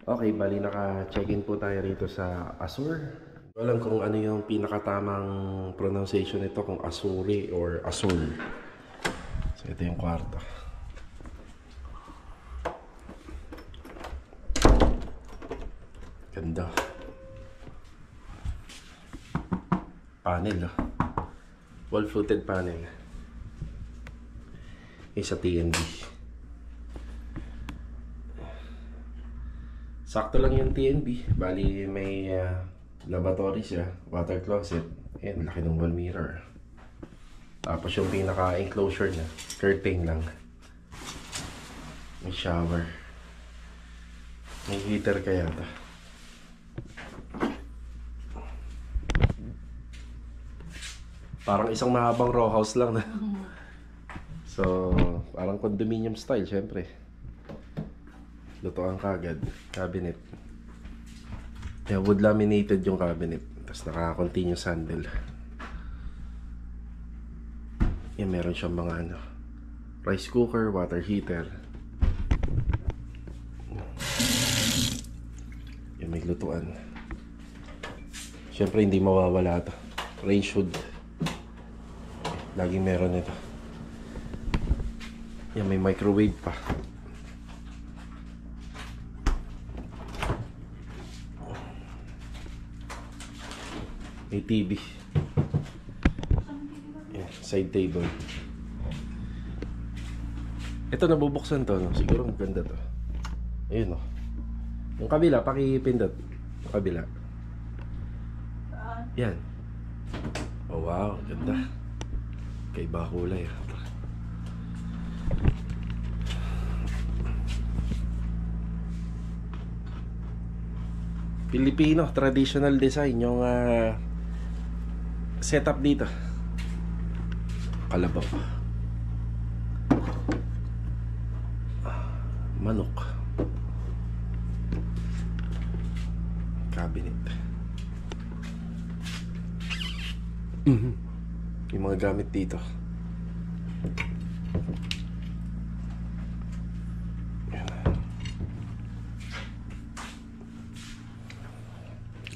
Okay, bali naka-check-in po tayo rito sa Azur. Alam kung ano yung pinakatamang pronunciation nito, kung Azuri or Azur. So ito yung kwarto. Ganda. Panel, oh. Wall-fluted panel. Yung sa TNB. Sakto lang yung TNB. Bali may lavatory siya, water closet. Ayan, laki ng wall mirror. Tapos yung pinaka-enclosure niya, curtain lang. May shower. May heater kaya ito. Parang isang mahabang row house lang na. So, parang condominium style, syempre. Lutuan kagad. Cabinet. Yeah, wood laminated yung cabinet. Tapos naka-continuous handle. Yan, meron siyang mga rice cooker, water heater. Yan, may lutuan. Siyempre hindi mawawala ito. Range hood. Laging meron ito. Yan, may microwave pa. May TV. Yeah, side table. Ito nabubuksan to, no? Siguro maganda to. Ayun, no? Yung kabila, pakipindot. Yung kabila. Yan. Oh, wow. Ganda. Kaiba kulay. Filipino, traditional design. Yung setup dito. Kalabaw. Manok. Cabinet. Yung mga gamit dito.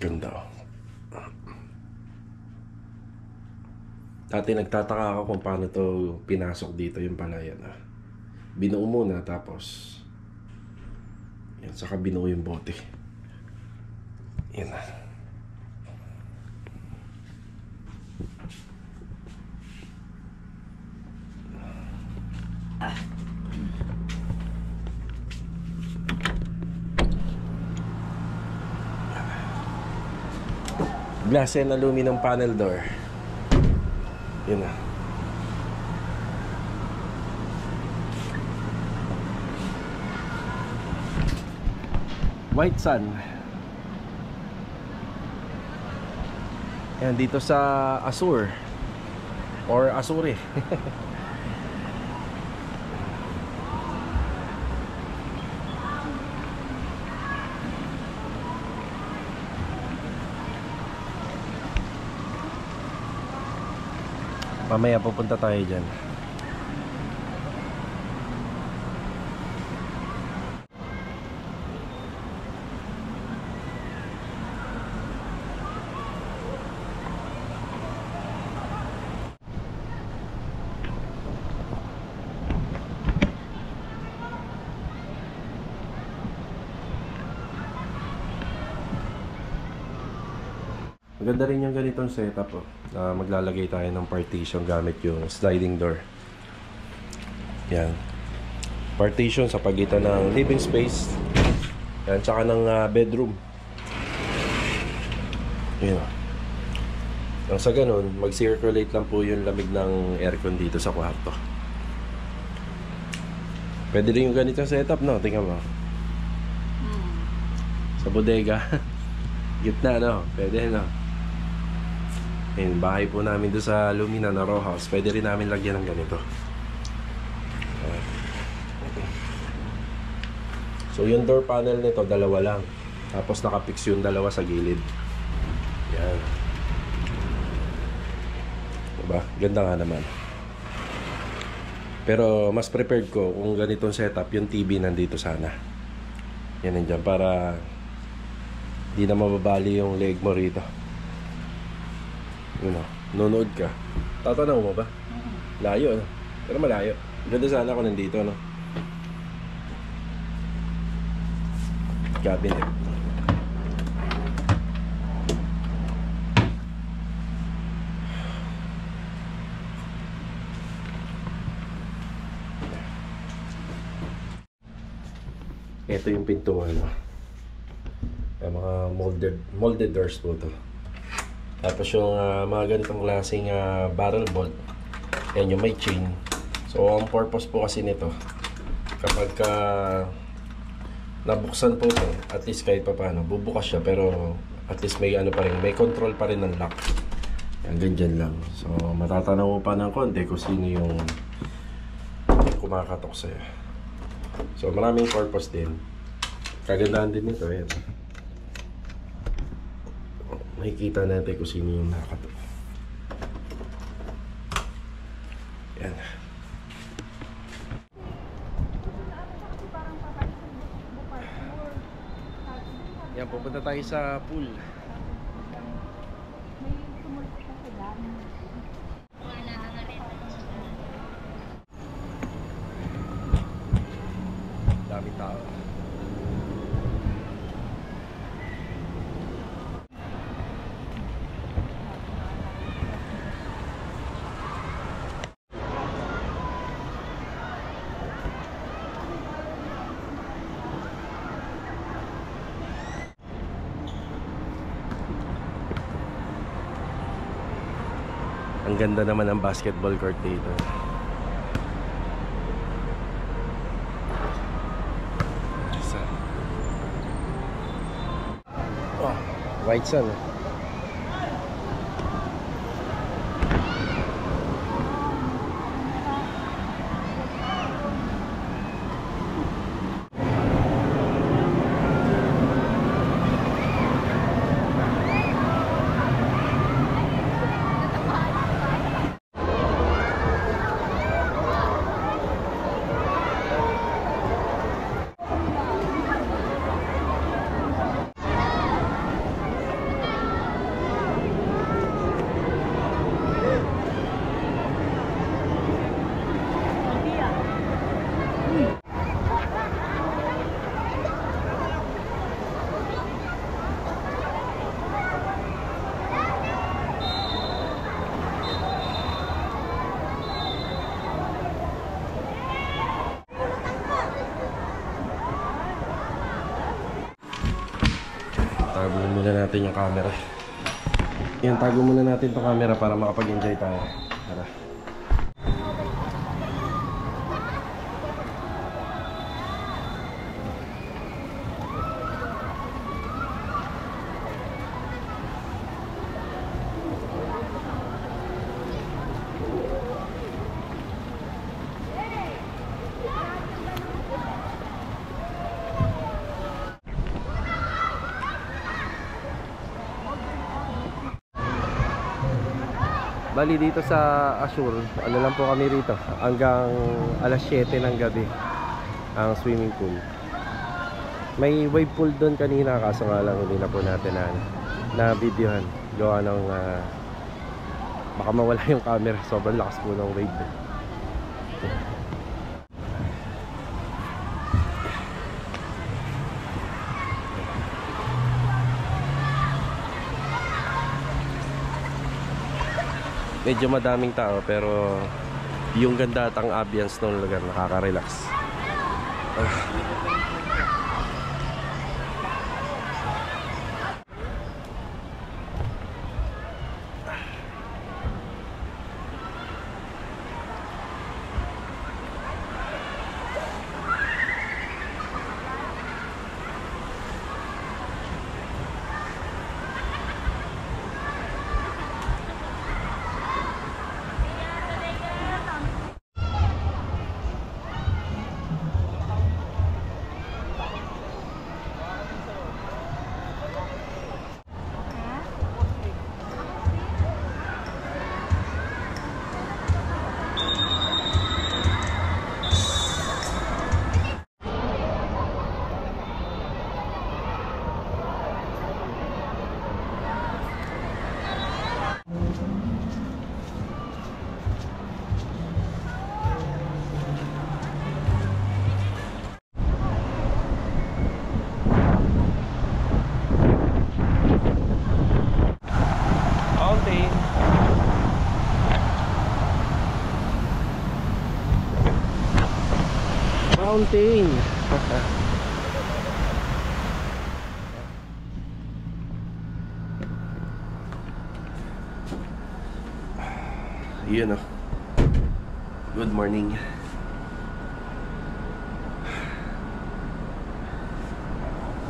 Ganda. Dati nagtataka ako kung paano to pinasok dito, yung pala yan. Binuo muna tapos yan, saka binuo yung bote. Yan na. Glass and aluminum panel door. Yun na. White sun. Yan dito sa Azur or Azuri. Mamaya pupunta tayo dyan. Maganda rin yung ganitong setup, oh. Maglalagay tayo ng partition gamit yung sliding door. Yan. Partition sa pagitan ng living space. Yan, tsaka ng bedroom. Yan. Nang sa ganun, mag-circulate lang po yung lamig ng aircon dito sa kwarto. Pwede rin yung ganitong setup, no? Tingnan mo. Sa bodega. Gitna, no? Pwede, no? Ayun, bahay po namin doon sa Lumina na row house. Pwede rin namin lagyan ng ganito. So yung door panel nito, dalawa lang. Tapos nakapix yung dalawa sa gilid. Yan. Diba? Ganda nga naman. Pero mas prepared ko kung ganitong setup, yung TV nandito sana. Yan nandiyan para di na mababali yung leg mo rito. Yun o, nunood ka. Tatanaw mo ba? Layo, no? Pero malayo. Ganda sana ako nandito, no? Cabinet. Ito yung pintuan, no? Yung mga molded doors po to. Tapos yung mga ganitong klaseng barrel bolt. Yan yung may chain. So ang purpose po kasi nito, kapag nabuksan po ito, at least kahit pa paano, bubukas siya pero at least may ano pa rin, may control pa rin ng lock. Yan, ganyan lang. So matatanaw mo pa ng konti kung sino yung kumakatok sa'yo. So maraming purpose din. Kagandahan din nito, yan. Makikita natin kung sino yung nakakatok. Yan. Yan, pupunta tayo sa pool. Daming tao. Ang ganda naman ng basketball court dito. Oh, white sun. Tago muna natin yung camera. Yan, tago muna natin itong camera para makapag-enjoy tayo. Tara. Bali dito sa Assure, ano lang po kami rito hanggang alas 7 ng gabi ang swimming pool. May wave pool doon kanina kaso nga lang hindi na po natin na videohan. Gawa ng baka mawala yung camera, sobrang lakas po ng wave. Medyo madaming tao pero yung ganda at ang ambience ng lugar nakaka-relax. Fountain. Yun, oh. Good morning.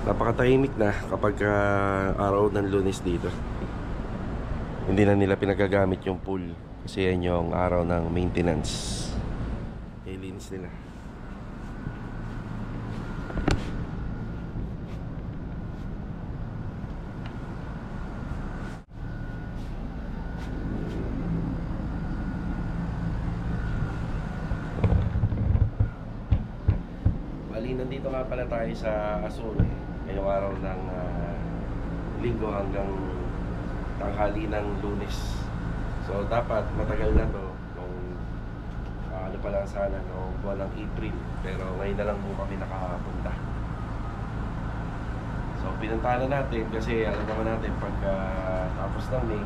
Napakatahimik na kapag araw ng Lunes dito. Hindi na nila pinagagamit yung pool kasi yan yung araw ng maintenance. Linis nila. Bali, nandito nga pala tayo sa Azul ngayong araw ng Linggo hanggang tanghali ng Lunes. So dapat matagal na to nung ano pa lang sana no buwan ng April, pero ngayon na lang po kami nakapunta. So pinuntahan na natin kasi alam naman natin pagka tapos ng May,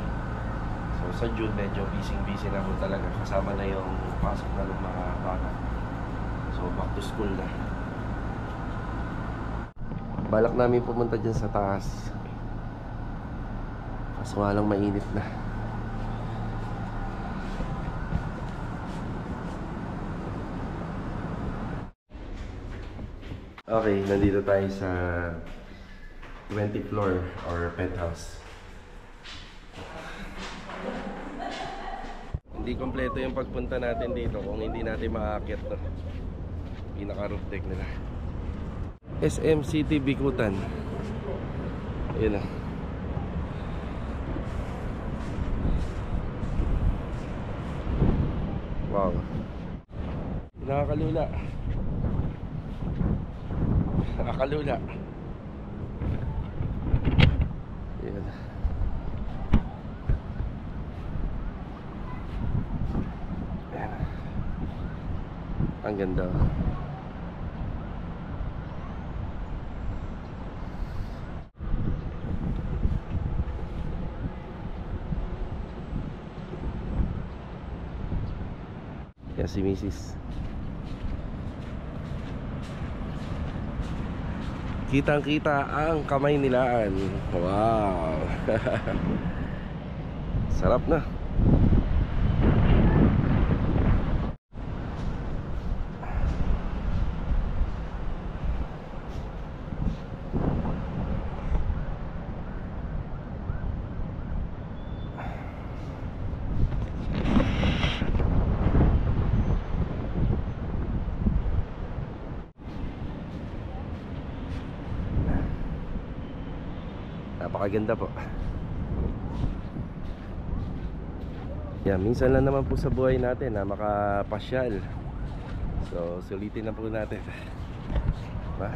so sa June medyo busy na po talaga, kasama na yung pasok na ng mga bata. So back to school na. Balak namin pumunta dyan sa taas, kaso nga lang mainit na. Okay, nandito tayo sa 20th floor or penthouse. Hindi kompleto yung pagpunta natin dito kung hindi natin maaakyat na pinaka-roof deck nila. SM City Bicutan. Ayun na. Wow, nakakalula. Nakakalula. Ayan. Ayan. Ang ganda. Yan si Mrs. Kitang-kita ang kamay nilaan. Wow. Sarap na. Napakaganda po. Yan, minsan lang naman po sa buhay natin na makapasyal. So, sulitin na po natin. Diba?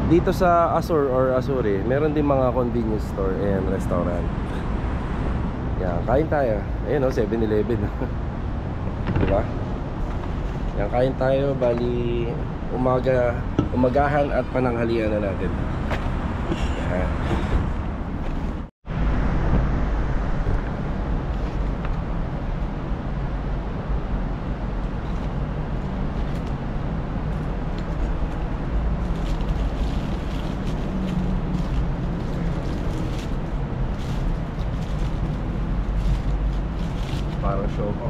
Dito sa Azur or Azuri, meron din mga convenience store and restaurant. Yan, kain tayo. Ayun o, 7-Eleven. Diba? Yan, kain tayo. Bali, umagahan at pananghalian na natin. Yan. Parang show ko.